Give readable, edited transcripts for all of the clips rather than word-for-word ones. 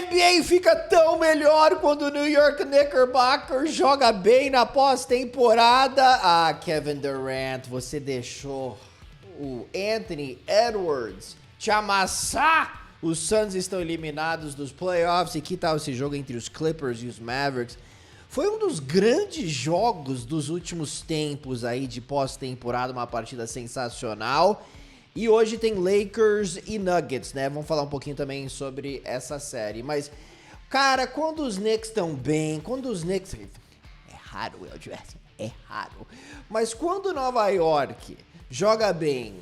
NBA fica tão melhor quando o New York Knickerbockers joga bem na pós-temporada. Ah, Kevin Durant, você deixou o Anthony Edwards te amassar. Os Suns estão eliminados dos playoffs. E que tal esse jogo entre os Clippers e os Mavericks? Foi um dos grandes jogos dos últimos tempos aí de pós-temporada, uma partida sensacional. E hoje tem Lakers e Nuggets, né? Vamos falar um pouquinho também sobre essa série. Mas, cara, quando os Knicks estão bem, quando os Knicks... É raro, Will Jackson, é raro. Mas quando Nova York joga bem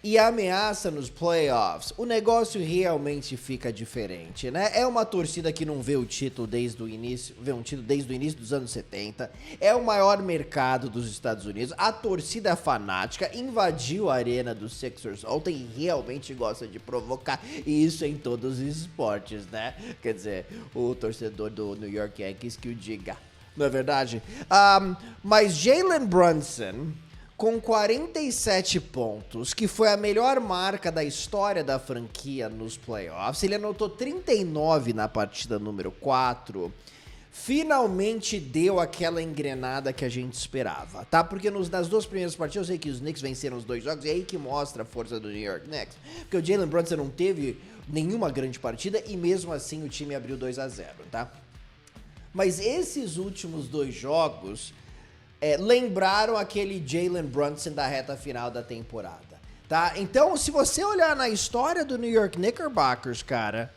e ameaça nos playoffs, o negócio realmente fica diferente, né? É uma torcida que não vê o título desde o início, vê um título desde o início dos anos 70, é o maior mercado dos Estados Unidos, a torcida fanática invadiu a arena dos Sixers ontem e realmente gosta de provocar, e isso em todos os esportes, né? Quer dizer, o torcedor do New York Yankees que o diga, não é verdade? Mas Jalen Brunson, com 47 pontos, que foi a melhor marca da história da franquia nos playoffs, ele anotou 39 na partida número 4, finalmente deu aquela engrenada que a gente esperava, tá? Porque nas duas primeiras partidas eu sei que os Knicks venceram os 2 jogos, e é aí que mostra a força do New York Knicks, porque o Jalen Brunson não teve nenhuma grande partida e mesmo assim o time abriu 2-0, tá? Mas esses últimos 2 jogos... lembraram aquele Jalen Brunson da reta final da temporada, tá? Então, se você olhar na história do New York Knickerbockers, cara,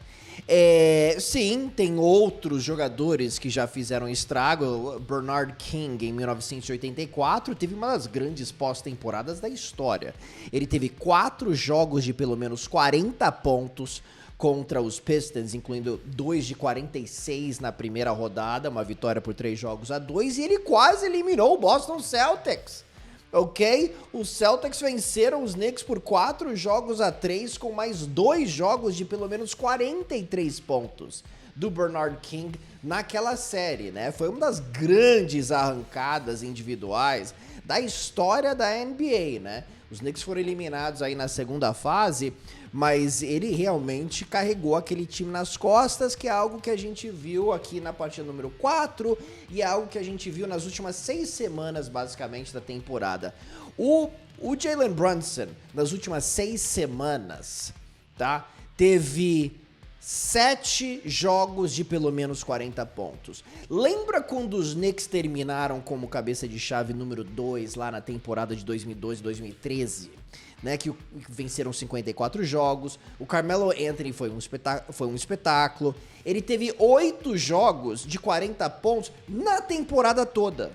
sim, tem outros jogadores que já fizeram estrago. Bernard King, em 1984, teve uma das grandes pós-temporadas da história. Ele teve 4 jogos de pelo menos 40 pontos, contra os Pistons, incluindo 2 de 46 na primeira rodada, uma vitória por 3-2, e ele quase eliminou o Boston Celtics, ok? Os Celtics venceram os Knicks por 4-3, com mais 2 jogos de pelo menos 43 pontos do Bernard King naquela série, né? Foi uma das grandes arrancadas individuais da história da NBA, né? Os Knicks foram eliminados aí na segunda fase, mas ele realmente carregou aquele time nas costas, que é algo que a gente viu aqui na partida número 4 e é algo que a gente viu nas últimas 6 semanas, basicamente, da temporada. O Jalen Brunson, nas últimas 6 semanas, tá? Teve 7 jogos de pelo menos 40 pontos. Lembra quando os Knicks terminaram como cabeça de chave número 2 lá na temporada de 2012 e 2013? Né, que venceram 54 jogos, o Carmelo Anthony foi um espetáculo, ele teve 8 jogos de 40 pontos na temporada toda.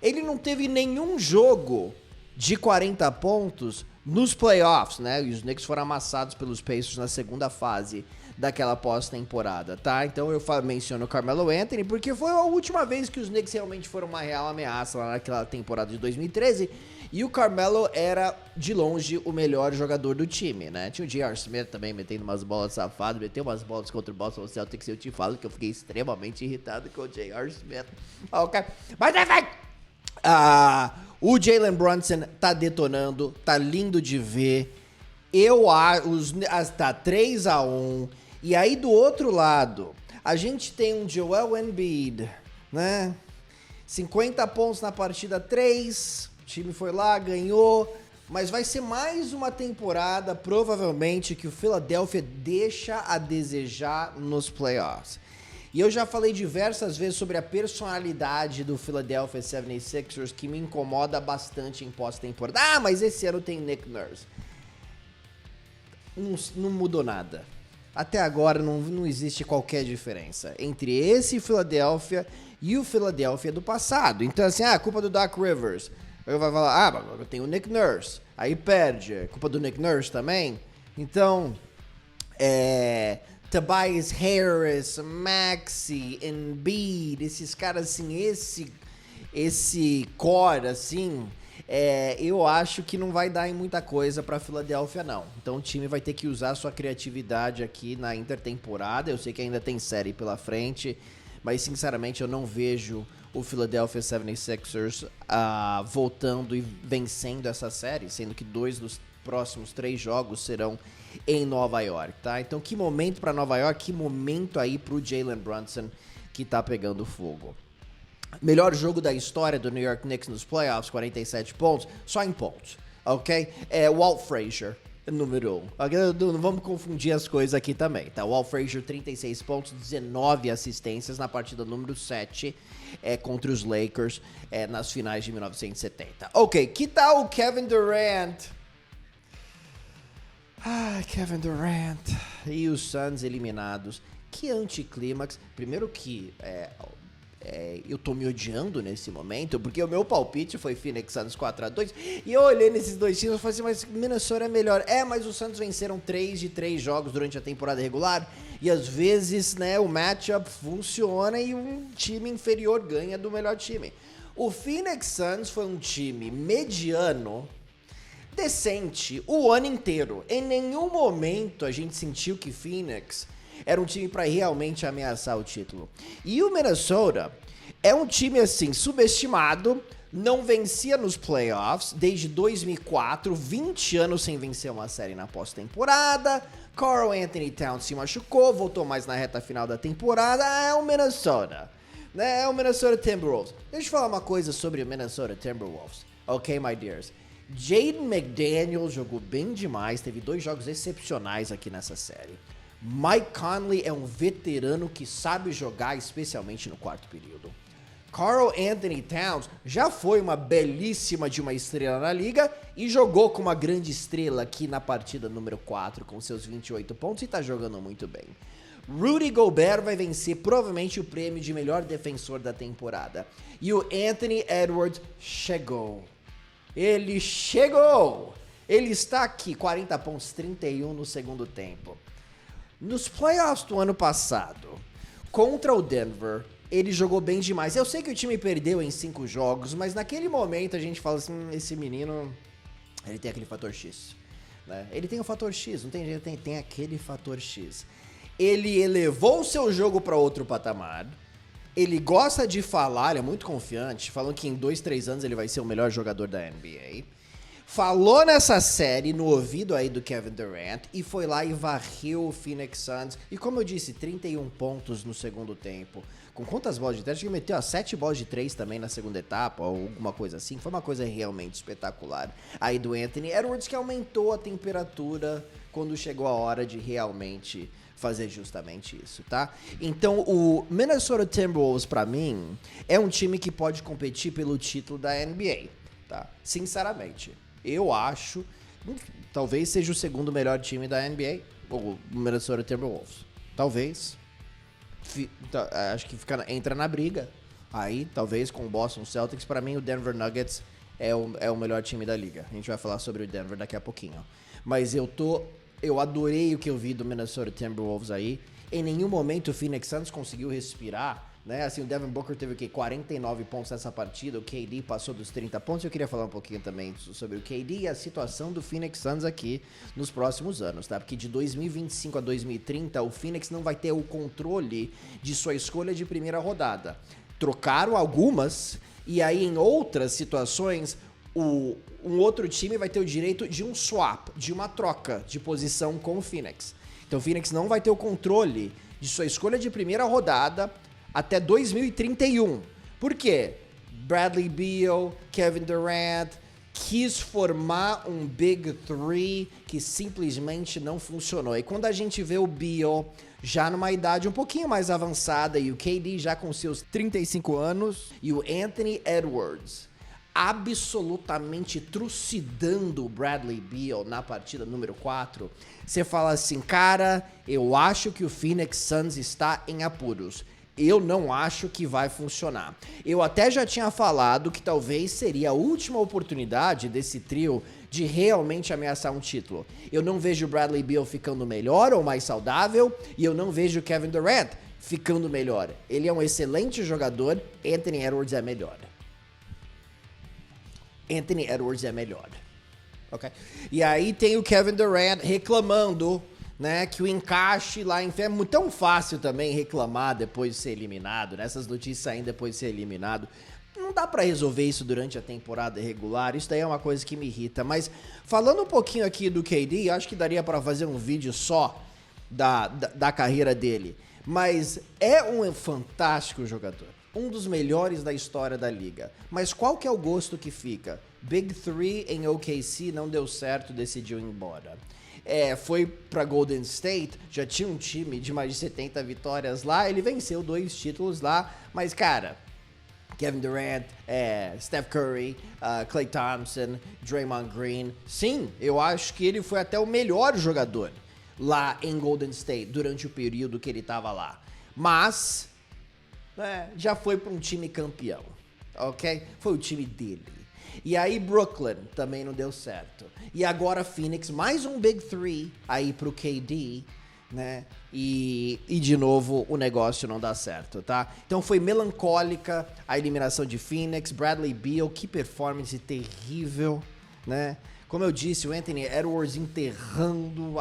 Ele não teve nenhum jogo de 40 pontos nos playoffs, né, e os Knicks foram amassados pelos Pacers na segunda fase daquela pós-temporada, tá? Então eu menciono o Carmelo Anthony porque foi a última vez que os Knicks realmente foram uma real ameaça lá naquela temporada de 2013, e o Carmelo era, de longe, o melhor jogador do time, né? Tinha o J.R. Smith também metendo umas bolas safadas, meteu umas bolas contra o Boston Celtics, e eu te falo que eu fiquei extremamente irritado com o J.R. Smith. Ok, mas enfim, o Jalen Brunson tá detonando, tá lindo de ver. Tá 3-1. E aí do outro lado, a gente tem um Joel Embiid, né? 50 pontos na partida 3. O time foi lá, ganhou. Mas vai ser mais uma temporada, provavelmente, que o Philadelphia deixa a desejar nos playoffs. E eu já falei diversas vezes sobre a personalidade do Philadelphia 76ers, que me incomoda bastante em pós-temporada. Ah, mas esse ano tem Nick Nurse. Não mudou nada. Até agora não existe qualquer diferença entre esse Philadelphia e o Philadelphia do passado. Então assim, culpa do Doc Rivers. Eu vou falar, mas eu tenho o Nick Nurse. Aí perde, é culpa do Nick Nurse também. Então, Tobias Harris, Maxey, Embiid, esses caras assim, esse core assim... eu acho que não vai dar em muita coisa pra Philadelphia, não. Então o time vai ter que usar sua criatividade aqui na intertemporada. Eu sei que ainda tem série pela frente, mas sinceramente eu não vejo o Philadelphia 76ers voltando e vencendo essa série, sendo que 2 dos próximos 3 jogos serão em Nova York, tá? Então, que momento para Nova York, que momento aí pro Jalen Brunson, que tá pegando fogo. Melhor jogo da história do New York Knicks nos playoffs, 47 pontos, só em pontos, ok? Walt Frazier, número 1. Não vamos confundir as coisas aqui também, tá? Walt Frazier, 36 pontos, 19 assistências na partida número 7 contra os Lakers nas finais de 1970. Ok, que tal o Kevin Durant? Kevin Durant e os Suns eliminados. Que anticlímax. Primeiro que eu tô me odiando nesse momento, porque o meu palpite foi Phoenix Suns 4-2, e eu olhei nesses dois times e falei assim, mas Minnesota é melhor. Mas os Suns venceram 3 de 3 jogos durante a temporada regular, e às vezes, né, o matchup funciona e um time inferior ganha do melhor time. O Phoenix Suns foi um time mediano, decente, o ano inteiro. Em nenhum momento a gente sentiu que Phoenix era um time para realmente ameaçar o título. E o Minnesota é um time, assim, subestimado, não vencia nos playoffs desde 2004, 20 anos sem vencer uma série na pós-temporada. Karl-Anthony Towns se machucou, voltou mais na reta final da temporada. É o Minnesota, né? É o Minnesota Timberwolves. Deixa eu falar uma coisa sobre o Minnesota Timberwolves, ok, my dears? Jaden McDaniels jogou bem demais, teve 2 jogos excepcionais aqui nessa série. Mike Conley é um veterano que sabe jogar, especialmente no quarto período. Karl-Anthony Towns já foi uma belíssima de uma estrela na liga e jogou com uma grande estrela aqui na partida número 4 com seus 28 pontos e tá jogando muito bem. Rudy Gobert vai vencer provavelmente o prêmio de melhor defensor da temporada. E o Anthony Edwards chegou. Ele chegou! Ele está aqui, 40 pontos, 31 no segundo tempo. Nos playoffs do ano passado, contra o Denver, ele jogou bem demais. Eu sei que o time perdeu em 5 jogos, mas naquele momento a gente fala assim, esse menino, ele tem aquele fator X, né? Ele tem o fator X, não tem jeito, tem aquele fator X. Ele elevou o seu jogo para outro patamar. Ele gosta de falar, ele é muito confiante, falando que em 2, 3 anos ele vai ser o melhor jogador da NBA. Falou nessa série no ouvido aí do Kevin Durant e foi lá e varreu o Phoenix Suns. E como eu disse, 31 pontos no segundo tempo. Com quantas bolas de 3? Acho que ele meteu 7 bolas de 3 também na segunda etapa, ou alguma coisa assim. Foi uma coisa realmente espetacular. Aí do Anthony Edwards, que aumentou a temperatura quando chegou a hora de realmente fazer justamente isso, tá? Então, o Minnesota Timberwolves, pra mim, é um time que pode competir pelo título da NBA, tá? Sinceramente. Eu acho, talvez seja o segundo melhor time da NBA, o Minnesota Timberwolves. Talvez. Acho que entra na briga. Aí, talvez, com o Boston Celtics. Para mim, o Denver Nuggets é o melhor time da liga. A gente vai falar sobre o Denver daqui a pouquinho. Mas eu adorei o que eu vi do Minnesota Timberwolves aí. Em nenhum momento o Phoenix Suns conseguiu respirar, né? Assim, o Devin Booker teve o quê? 49 pontos nessa partida, o KD passou dos 30 pontos. Eu queria falar um pouquinho também sobre o KD e a situação do Phoenix Suns aqui nos próximos anos, tá? Porque de 2025 a 2030, o Phoenix não vai ter o controle de sua escolha de primeira rodada. Trocaram algumas, e aí em outras situações, um outro time vai ter o direito de um swap, de uma troca de posição com o Phoenix. Então o Phoenix não vai ter o controle de sua escolha de primeira rodada até 2031. Por quê? Bradley Beal, Kevin Durant quis formar um Big Three que simplesmente não funcionou. E quando a gente vê o Beal já numa idade um pouquinho mais avançada e o KD já com seus 35 anos e o Anthony Edwards absolutamente trucidando o Bradley Beal na partida número 4, você fala assim, cara, eu acho que o Phoenix Suns está em apuros. Eu não acho que vai funcionar. Eu até já tinha falado que talvez seria a última oportunidade desse trio de realmente ameaçar um título. Eu não vejo o Bradley Beal ficando melhor ou mais saudável, e eu não vejo o Kevin Durant ficando melhor. Ele é um excelente jogador, Anthony Edwards é melhor. Anthony Edwards é melhor. Ok? E aí tem o Kevin Durant reclamando, né, que o encaixe lá em é tão fácil também reclamar depois de ser eliminado, né? Essas notícias saindo depois de ser eliminado. não dá pra resolver isso durante a temporada regular, isso daí é uma coisa que me irrita. Mas falando um pouquinho aqui do KD, acho que daria pra fazer um vídeo só da carreira dele. Mas é um fantástico jogador, um dos melhores da história da liga. Mas qual que é o gosto que fica? Big Three em OKC não deu certo, decidiu ir embora. Foi pra Golden State, já tinha um time de mais de 70 vitórias lá, ele venceu 2 títulos lá, mas cara, Kevin Durant, Steph Curry, Klay Thompson, Draymond Green, sim, eu acho que ele foi até o melhor jogador lá em Golden State durante o período que ele tava lá, mas já foi pra um time campeão, ok? Foi o time dele. E aí Brooklyn também não deu certo. E agora Phoenix, mais um Big Three aí pro KD, né? E de novo o negócio não dá certo, tá? Então foi melancólica a eliminação de Phoenix. Bradley Beal, que performance terrível, né? Como eu disse, o Anthony Edwards enterrando,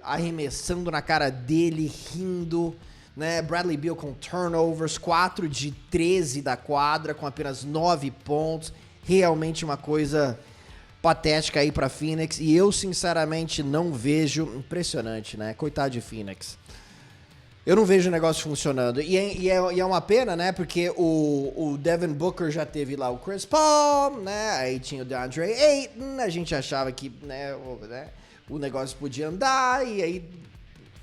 arremessando na cara dele, rindo, né? Bradley Beal com turnovers, 4 de 13 da quadra, com apenas 9 pontos. Realmente uma coisa patética aí pra Phoenix. E eu, sinceramente, não vejo... Impressionante, né? Coitado de Phoenix. Eu não vejo o negócio funcionando. E é uma pena, né? Porque o Devin Booker já teve lá o Chris Paul, né? Aí tinha o DeAndre Ayton. A gente achava que o negócio podia andar. E aí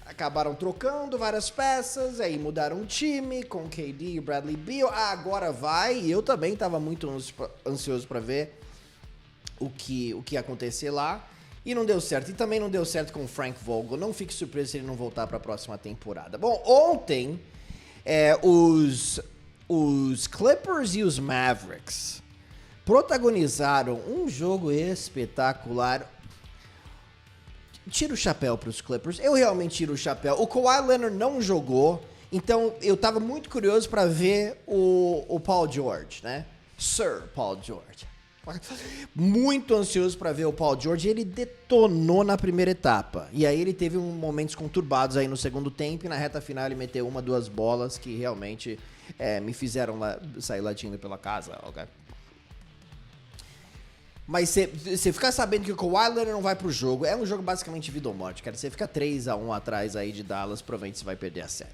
acabaram trocando várias peças. Aí mudaram o time com o KD e Bradley Beal. Agora vai. E eu também estava muito ansioso para ver o que ia acontecer lá. E não deu certo. E também não deu certo com o Frank Vogel. Não fique surpreso se ele não voltar para a próxima temporada. Bom, ontem os Clippers e os Mavericks protagonizaram um jogo espetacular. Tiro o chapéu para os Clippers. Eu realmente tiro o chapéu. O Kawhi Leonard não jogou. Então eu tava muito curioso para ver o Paul George, né? Sir Paul George. Muito ansioso para ver o Paul George. Ele detonou na primeira etapa. E aí ele teve momentos conturbados aí no segundo tempo. E na reta final ele meteu 1, 2 bolas que realmente me fizeram sair latindo pela casa. Okay? Mas você ficar sabendo que o Kawhi Leonard não vai pro jogo, é um jogo basicamente vida ou morte, cara. Você fica 3-1 atrás aí de Dallas, provavelmente você vai perder a série,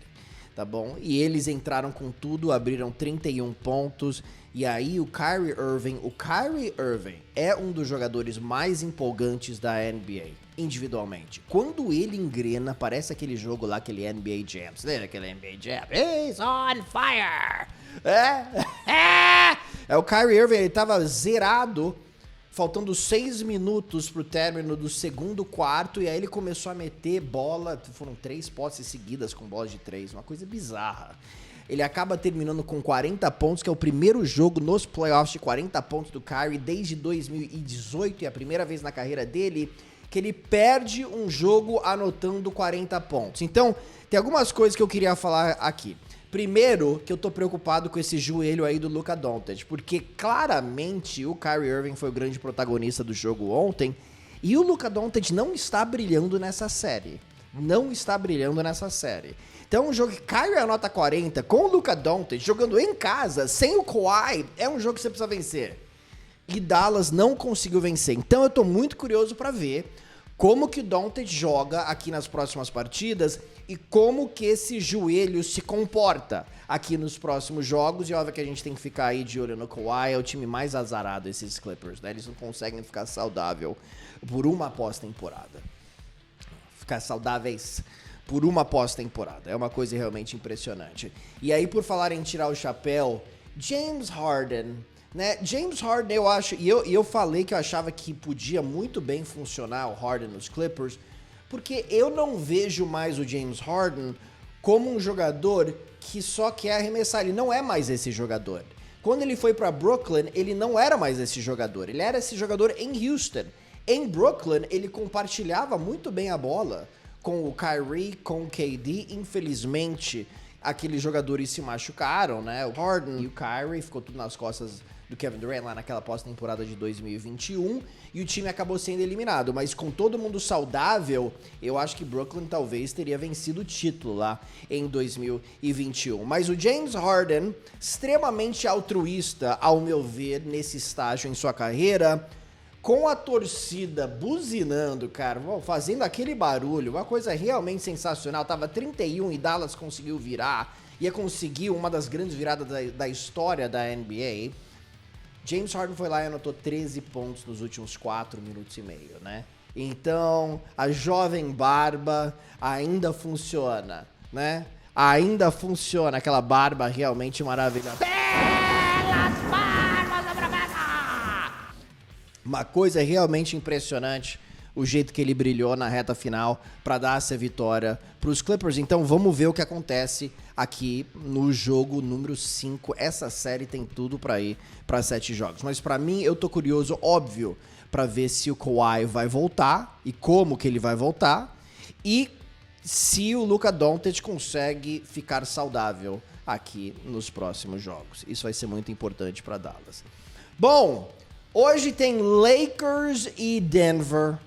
tá bom? E eles entraram com tudo, abriram 31 pontos, e aí o Kyrie Irving é um dos jogadores mais empolgantes da NBA, individualmente. Quando ele engrena, parece aquele jogo lá, aquele NBA Jam. Você lembra aquele NBA Jam? He's on fire! O Kyrie Irving, ele tava zerado, faltando 6 minutos pro término do segundo quarto, e aí ele começou a meter bola, foram 3 posses seguidas com bolas de 3, uma coisa bizarra. Ele acaba terminando com 40 pontos, que é o primeiro jogo nos playoffs de 40 pontos do Kyrie desde 2018, e é a primeira vez na carreira dele que ele perde um jogo anotando 40 pontos. Então, tem algumas coisas que eu queria falar aqui. Primeiro, que eu tô preocupado com esse joelho aí do Luka Doncic, porque claramente o Kyrie Irving foi o grande protagonista do jogo ontem, e o Luka Doncic não está brilhando nessa série. Não está brilhando nessa série. Então, um jogo que Kyrie anota 40, com o Luka Doncic jogando em casa, sem o Kawhi, é um jogo que você precisa vencer. E Dallas não conseguiu vencer. Então, eu tô muito curioso pra ver como que o Doncic joga aqui nas próximas partidas e como que esse joelho se comporta aqui nos próximos jogos. E óbvio que a gente tem que ficar aí de olho no Kawhi, é o time mais azarado, esses Clippers, né? Eles não conseguem ficar saudável por uma pós-temporada. Ficar saudáveis por uma pós-temporada. É uma coisa realmente impressionante. E aí, por falar em tirar o chapéu, James Harden, né? James Harden, eu acho, e eu falei que eu achava que podia muito bem funcionar o Harden nos Clippers, porque eu não vejo mais o James Harden como um jogador que só quer arremessar. Ele não é mais esse jogador. Quando ele foi para Brooklyn, ele não era mais esse jogador. Ele era esse jogador em Houston. Em Brooklyn, ele compartilhava muito bem a bola com o Kyrie, com o KD. Infelizmente, aqueles jogadores se machucaram, né? O Harden e o Kyrie, ficou tudo nas costas do Kevin Durant lá naquela pós-temporada de 2021 e o time acabou sendo eliminado, mas com todo mundo saudável, eu acho que Brooklyn talvez teria vencido o título lá em 2021. Mas o James Harden, extremamente altruísta, ao meu ver, nesse estágio em sua carreira, com a torcida buzinando, cara, fazendo aquele barulho, uma coisa realmente sensacional. Tava 31 e Dallas conseguiu virar, ia conseguir uma das grandes viradas da história da NBA. James Harden foi lá e anotou 13 pontos nos últimos 4 minutos e meio, né? Então, a jovem barba ainda funciona, né? Ainda funciona, aquela barba realmente maravilhosa. Belas barbas da promessa! Uma coisa realmente impressionante, o jeito que ele brilhou na reta final para dar essa vitória para os Clippers. Então vamos ver o que acontece aqui no jogo número 5. Essa série tem tudo para ir para 7 jogos. Mas para mim, eu tô curioso, óbvio, para ver se o Kawhi vai voltar e como que ele vai voltar. E se o Luka Doncic consegue ficar saudável aqui nos próximos jogos. Isso vai ser muito importante para Dallas. Bom, hoje tem Lakers e Denver.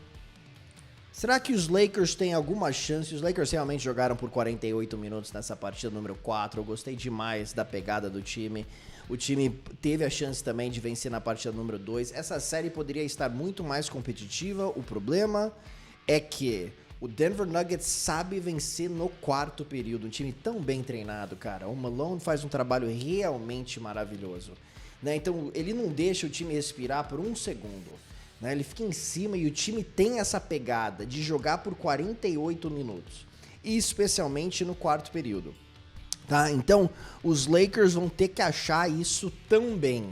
Será que os Lakers têm alguma chance? Os Lakers realmente jogaram por 48 minutos nessa partida número 4. Eu gostei demais da pegada do time. O time teve a chance também de vencer na partida número 2. Essa série poderia estar muito mais competitiva. O problema é que o Denver Nuggets sabe vencer no quarto período. Um time tão bem treinado, cara. O Malone faz um trabalho realmente maravilhoso, né? Então ele não deixa o time respirar por um segundo, né? Ele fica em cima e o time tem essa pegada de jogar por 48 minutos, e especialmente no quarto período, tá? Então os Lakers vão ter que achar isso também,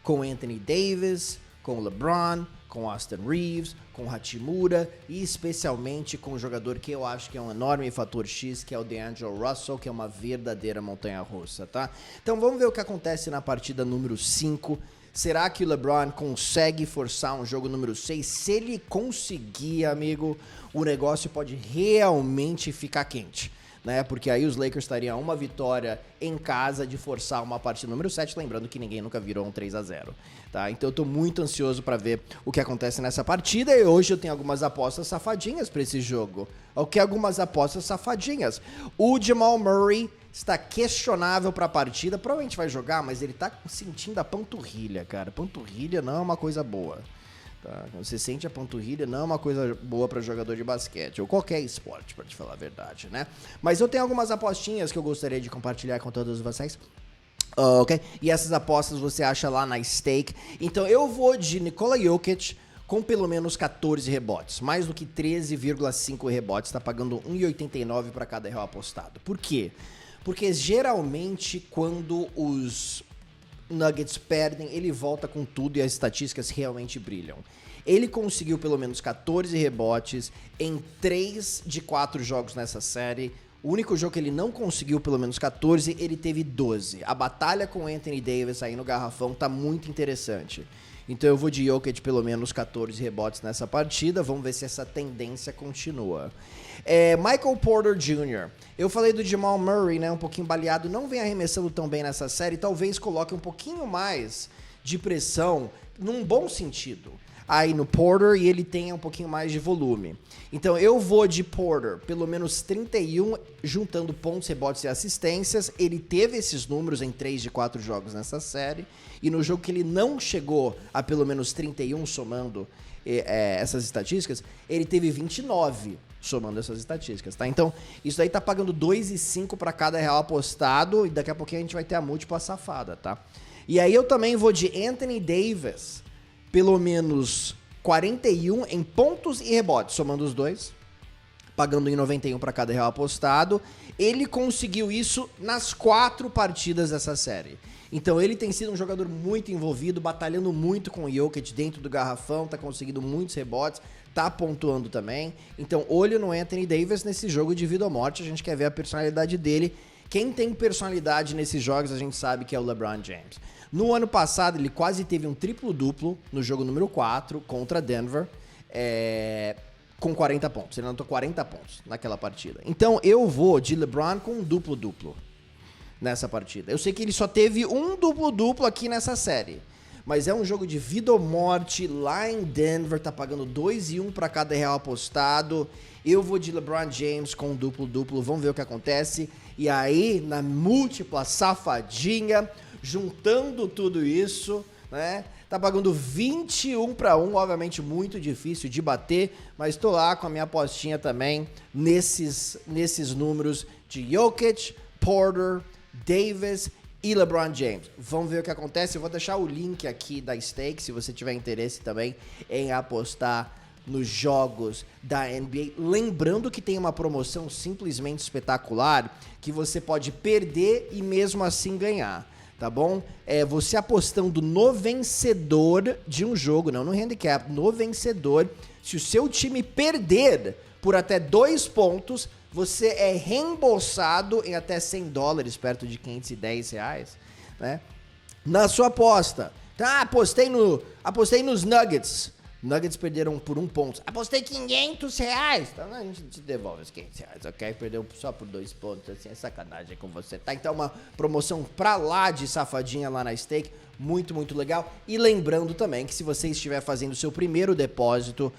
com Anthony Davis, com LeBron, com Austin Reeves, com Hachimura e especialmente com um jogador que eu acho que é um enorme fator X, que é o D'Angelo Russell, que é uma verdadeira montanha-russa, tá? Então vamos ver o que acontece na partida número 5. Será que o LeBron consegue forçar um jogo número 6? Se ele conseguir, amigo, o negócio pode realmente ficar quente, né? Porque aí os Lakers estariam a uma vitória em casa de forçar uma partida número 7, lembrando que ninguém nunca virou um 3-0, tá? Então eu tô muito ansioso pra ver o que acontece nessa partida, e hoje eu tenho algumas apostas safadinhas pra esse jogo. Ok, algumas apostas safadinhas. O Jamal Murray está questionável pra partida, provavelmente vai jogar, mas ele tá sentindo a panturrilha, cara. Panturrilha não é uma coisa boa. Tá? Você sente a panturrilha, não é uma coisa boa para jogador de basquete, ou qualquer esporte, para te falar a verdade, né? Mas eu tenho algumas apostinhas que eu gostaria de compartilhar com todos vocês. Ok? E essas apostas você acha lá na Stake. Então eu vou de Nikola Jokic com pelo menos 14 rebotes. Mais do que 13,5 rebotes. Tá pagando 1,89 para cada real apostado. Por quê? Porque geralmente quando os Nuggets perdem, ele volta com tudo e as estatísticas realmente brilham. Ele conseguiu pelo menos 14 rebotes em 3 de 4 jogos nessa série. O único jogo que ele não conseguiu pelo menos 14, ele teve 12. A batalha com Anthony Davis aí no garrafão tá muito interessante. Então eu vou de Jokic pelo menos 14 rebotes nessa partida. Vamos ver se essa tendência continua. Michael Porter Jr. Eu falei do Jamal Murray, né? Um pouquinho baleado. Não vem arremessando tão bem nessa série. Talvez coloque um pouquinho mais de pressão, num bom sentido, aí no Porter, e ele tenha um pouquinho mais de volume. Então eu vou de Porter, pelo menos 31, juntando pontos, rebotes e assistências. Ele teve esses números em 3 de 4 jogos nessa série. E no jogo que ele não chegou a pelo menos 31, somando essas estatísticas, ele teve 29 somando essas estatísticas, tá? Então, isso daí tá pagando 2,5 para cada real apostado, e daqui a pouquinho a gente vai ter a múltipla safada, tá? E aí eu também vou de Anthony Davis, pelo menos 41 em pontos e rebotes, somando os dois, pagando em 91 para cada real apostado. Ele conseguiu isso nas 4 partidas dessa série. Então ele tem sido um jogador muito envolvido, batalhando muito com o Jokic dentro do garrafão, tá conseguindo muitos rebotes, tá pontuando também. Então olho no Anthony Davis nesse jogo de vida ou morte, a gente quer ver a personalidade dele. Quem tem personalidade nesses jogos a gente sabe que é o LeBron James. No ano passado ele quase teve um triplo-duplo no jogo número 4 contra Denver, com 40 pontos. Ele anotou 40 pontos naquela partida. Então eu vou de LeBron com um duplo-duplo nessa partida. Eu sei que ele só teve um duplo-duplo aqui nessa série, mas é um jogo de vida ou morte lá em Denver, tá pagando 2-1 para cada real apostado. Eu vou de LeBron James com duplo-duplo, vamos ver o que acontece. E aí, na múltipla safadinha, juntando tudo isso, né? Tá pagando 21-1, obviamente muito difícil de bater, mas tô lá com a minha apostinha também nesses números de Jokic, Porter, Davis e LeBron James. Vamos ver o que acontece. Eu vou deixar o link aqui da stake, se você tiver interesse também em apostar nos jogos da NBA. Lembrando que tem uma promoção simplesmente espetacular, que você pode perder e mesmo assim ganhar. Tá bom? Você apostando no vencedor de um jogo, não no handicap, no vencedor. Se o seu time perder por até 2 pontos, você é reembolsado em até $100, perto de R$510, né? Na sua aposta. Tá, apostei nos Nuggets. Nuggets perderam por 1 ponto. Apostei R$500. Então a gente te devolve os R$500, ok? Perdeu só por 2 pontos, assim, é sacanagem com você, tá? Então uma promoção pra lá de safadinha lá na stake, muito, muito legal. E lembrando também que se você estiver fazendo o seu primeiro depósito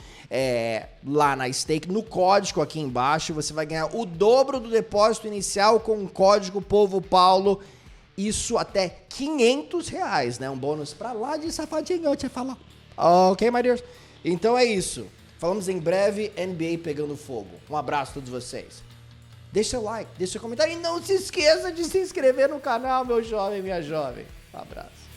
lá na stake, no código aqui embaixo, você vai ganhar o dobro do depósito inicial com o código Povo Paulo. Isso até R$500, né? Um bônus pra lá de safadinha, eu te falar. Ok, my dears? Então é isso. Falamos em breve, NBA pegando fogo. Um abraço a todos vocês. Deixa seu like, deixa seu comentário e não se esqueça de se inscrever no canal, meu jovem, minha jovem. Um abraço.